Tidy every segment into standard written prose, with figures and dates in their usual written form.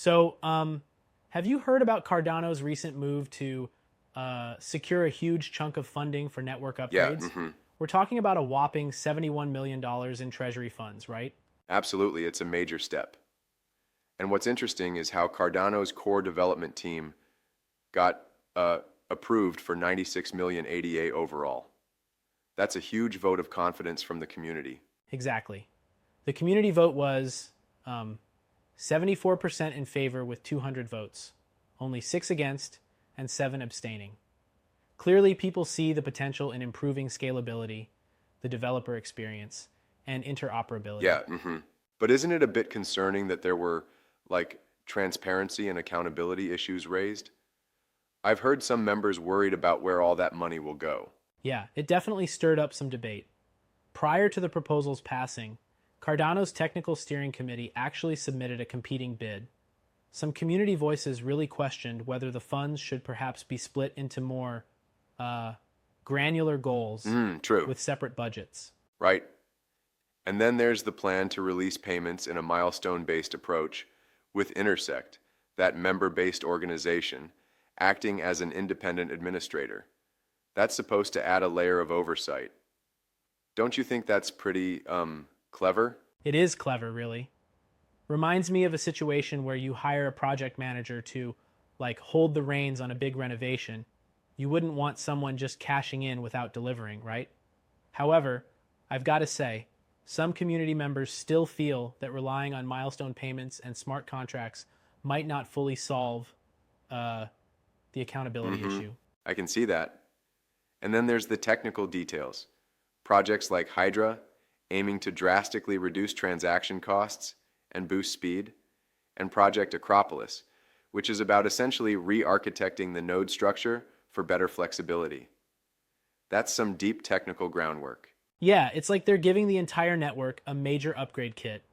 Have you heard about Cardano's recent move to secure a huge chunk of funding for network Yeah, upgrades? We're talking about a whopping $71 million in treasury funds, right? absolutely. It's a major step. And what's interesting is how Cardano's core development team got approved for 96 million ADA overall. That's a huge vote of confidence from the community. Exactly. The community vote was 74% in favor with 200 votes, only 6 against, and 7 abstaining. Clearly, people see the potential in improving scalability, the developer experience, and interoperability. Yeah, but isn't it a bit concerning that there were like transparency and accountability issues raised? I've heard some members worried about where all that money will go. Yeah, it definitely stirred up some debate. Prior to the proposal's passing, Cardano's technical steering committee actually submitted a competing bid. Some community voices really questioned whether the funds should perhaps be split into more granular goals True, with separate budgets. right? And then there's the plan to release payments in a milestone-based approach with Intersect, that member-based organization, acting as an independent administrator. That's supposed to add a layer of oversight. Don't you think that's pretty, clever? It is clever, really. Reminds me of a situation where you hire a project manager to, like, hold the reins on a big renovation. You wouldn't want someone just cashing in without delivering, right? However, I've got to say, some community members still feel that relying on milestone payments and smart contracts might not fully solve the accountability issue. I can see that. And then there's the technical details. Projects like Hydra, aiming to drastically reduce transaction costs and boost speed, and Project Acropolis, which is about essentially re-architecting the node structure for better flexibility. That's some deep technical groundwork. Yeah, it's like they're giving the entire network a major upgrade kit.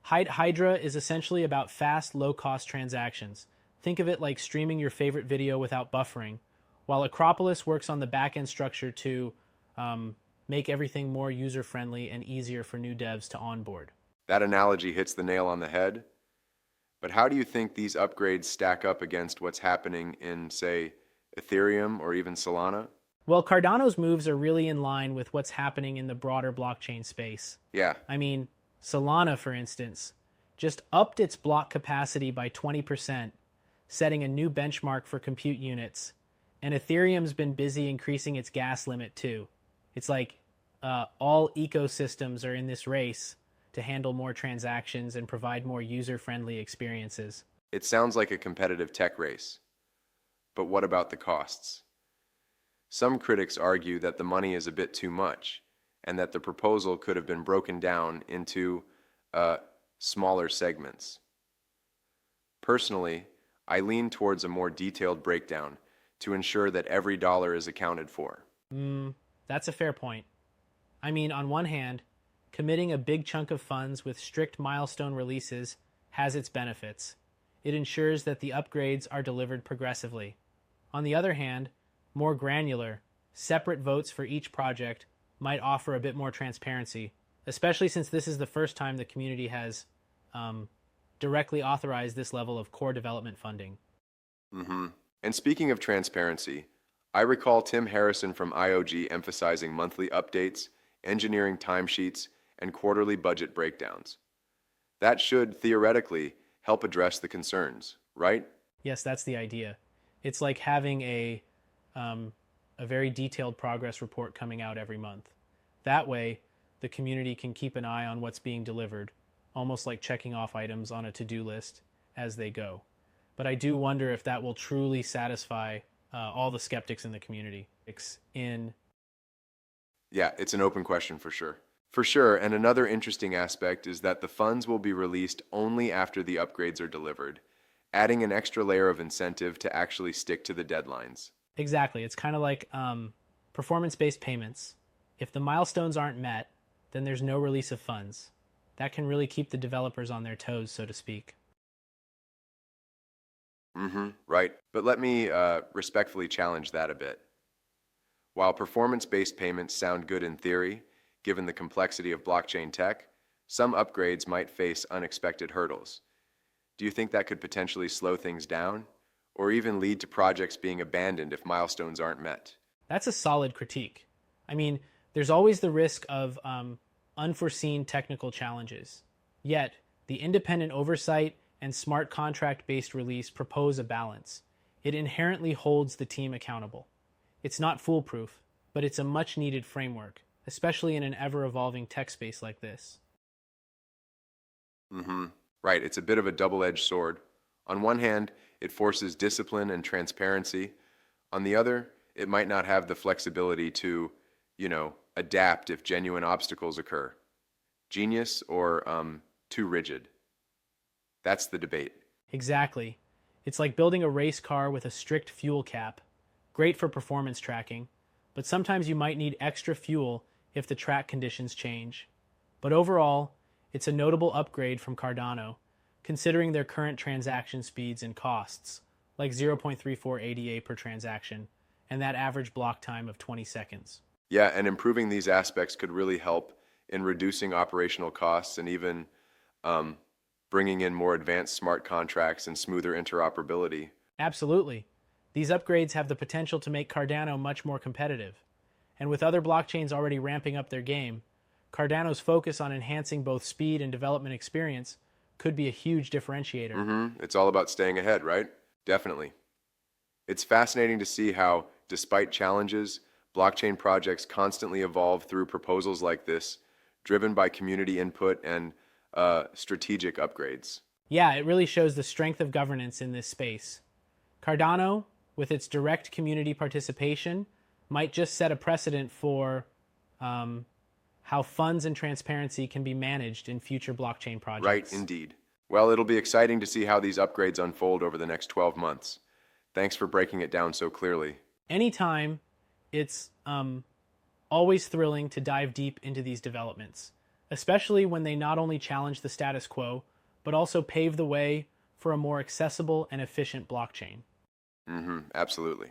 Hydra is essentially about fast, low-cost transactions. Think of it like streaming your favorite video without buffering, while Acropolis works on the back-end structure to make everything more user-friendly and easier for new devs to onboard. That analogy hits the nail on the head. But how do you think these upgrades stack up against what's happening in, say, Ethereum or even Solana? Well, Cardano's moves are really in line with what's happening in the broader blockchain space. Yeah, I mean, Solana, for instance, just upped its block capacity by 20%, setting a new benchmark for compute units. And Ethereum's been busy increasing its gas limit too. It's like all ecosystems are in this race to handle more transactions and provide more user-friendly experiences. it sounds like a competitive tech race. But what about the costs? Some critics argue that the money is a bit too much, and that the proposal could have been broken down into smaller segments. Personally, I lean towards a more detailed breakdown to ensure that every dollar is accounted for. That's a fair point. I mean, on one hand, committing a big chunk of funds with strict milestone releases has its benefits. It ensures that the upgrades are delivered progressively. On the other hand, more granular, separate votes for each project might offer a bit more transparency, especially since this is the first time the community has directly authorized this level of core development funding. And speaking of transparency, I recall Tim Harrison from IOG emphasizing monthly updates, engineering timesheets, and quarterly budget breakdowns. That should, theoretically, help address the concerns, right? Yes, that's the idea. It's like having a very detailed progress report coming out every month. That way, the community can keep an eye on what's being delivered, almost like checking off items on a to-do list as they go. But I do wonder if that will truly satisfy all the skeptics in the community. Yeah, it's an open question for sure. For sure, and another interesting aspect is that the funds will be released only after the upgrades are delivered, adding an extra layer of incentive to actually stick to the deadlines. Exactly. It's kind of like performance-based payments. If the milestones aren't met, then there's no release of funds. That can really keep the developers on their toes, so to speak. Right. But let me respectfully challenge that a bit. While performance-based payments sound good in theory, given the complexity of blockchain tech, some upgrades might face unexpected hurdles. Do you think that could potentially slow things down or even lead to projects being abandoned if milestones aren't met? That's a solid critique. I mean, there's always the risk of unforeseen technical challenges. Yet, the independent oversight and smart contract based release propose a balance. It inherently holds the team accountable. It's not foolproof, but it's a much needed framework, especially in an ever evolving tech space like this. Right, it's a bit of a double-edged sword. On one hand, it forces discipline and transparency. On the other, it might not have the flexibility to, adapt if genuine obstacles occur. Genius or too rigid? That's the debate. Exactly. It's like building a race car with a strict fuel cap. Great for performance tracking, but sometimes you might need extra fuel if the track conditions change. But overall, it's a notable upgrade from Cardano, considering their current transaction speeds and costs, like 0.34 ADA per transaction, and that average block time of 20 seconds. Yeah, and improving these aspects could really help in reducing operational costs and even bringing in more advanced smart contracts and smoother interoperability. Absolutely. These upgrades have the potential to make Cardano much more competitive. And with other blockchains already ramping up their game, Cardano's focus on enhancing both speed and development experience could be a huge differentiator. It's all about staying ahead, right? Definitely. It's fascinating to see how, despite challenges, blockchain projects constantly evolve through proposals like this, driven by community input and strategic upgrades. Yeah, it really shows the strength of governance in this space. Cardano, with its direct community participation, might just set a precedent for how funds and transparency can be managed in future blockchain projects. Right, indeed. Well, it'll be exciting to see how these upgrades unfold over the next 12 months. Thanks for breaking it down so clearly. Anytime, it's always thrilling to dive deep into these developments, especially when they not only challenge the status quo, but also pave the way for a more accessible and efficient blockchain. Absolutely.